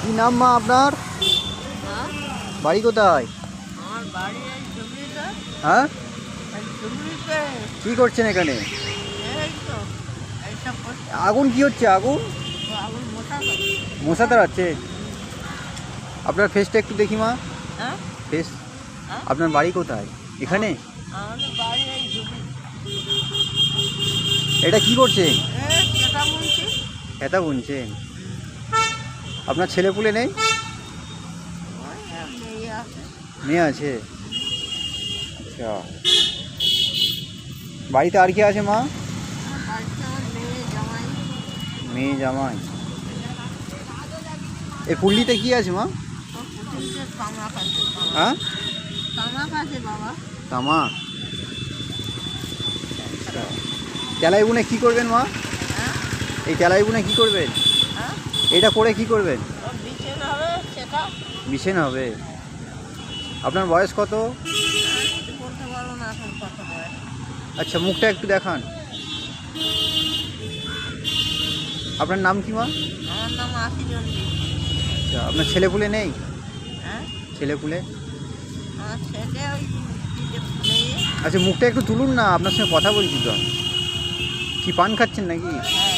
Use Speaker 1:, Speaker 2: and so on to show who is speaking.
Speaker 1: কি নাম মা আপনার?
Speaker 2: হ্যাঁ?
Speaker 1: বাড়ি কোথায়?
Speaker 2: আমার বাড়ি এই ধুবড়িতে।
Speaker 1: হ্যাঁ,
Speaker 2: এই ধুবড়িতে।
Speaker 1: কি করছেন এখানে?
Speaker 2: এই তো এইসব করছে।
Speaker 1: আগুন কি হচ্ছে? আগুন
Speaker 2: আগুন মোটা করে।
Speaker 1: মশা তাড়াচ্ছে। আপনার ফেসটা একটু দেখি মা।
Speaker 2: হ্যাঁ?
Speaker 1: ফেস।
Speaker 2: হ্যাঁ?
Speaker 1: আপনার বাড়ি কোথায়? এখানে?
Speaker 2: আমাদের বাড়ি এই ধুবড়ি।
Speaker 1: এটা কি করছে?
Speaker 2: সেটা বলছি।
Speaker 1: খেতা বুনছেন? আপনার ছেলেপুলে নেই?
Speaker 2: ওই মেয়ে আছে।
Speaker 1: মেয়ে আছে। আচ্ছা, বাড়িতে আর কে আছে মা?
Speaker 2: আমার বাড়িতে আমার মেয়ে জামাই।
Speaker 1: মেয়ে জামাই। এই পুল্লিতে কি আছে মা?
Speaker 2: সব পুকুরিতে তামাক আছে।
Speaker 1: হ্যাঁ,
Speaker 2: তামাক আছে বাবা।
Speaker 1: তামাক। আচ্ছা, তেলাই বুনে কি করবেন মা?
Speaker 2: হ্যাঁ?
Speaker 1: এই তেলাই বুনে কি করবেন?
Speaker 2: হ্যাঁ?
Speaker 1: এটা করে কি করবেন?
Speaker 2: ও বিছান হবে সেটা।
Speaker 1: বিছেন হবে। আপনার বয়স কত?
Speaker 2: আমি কিছু বলতে পারবো না এখন কত বয়স।
Speaker 1: আচ্ছা, মুখটা একটু দেখান। আপনার নাম কি মা?
Speaker 2: আমার নাম আশিজন্ডি।
Speaker 1: আচ্ছা, আপনার ছেলেপুলে নেই?
Speaker 2: হ্যাঁ?
Speaker 1: ছেলেপুলে।
Speaker 2: আমার ছেলে ওই তিনটে মেয়ে।
Speaker 1: আচ্ছা, মুখটা একটু তুলুন না, আপনার সঙ্গে কথা বলছি তো। কি পান খাচ্ছেন নাকি?
Speaker 2: হ্যাঁ।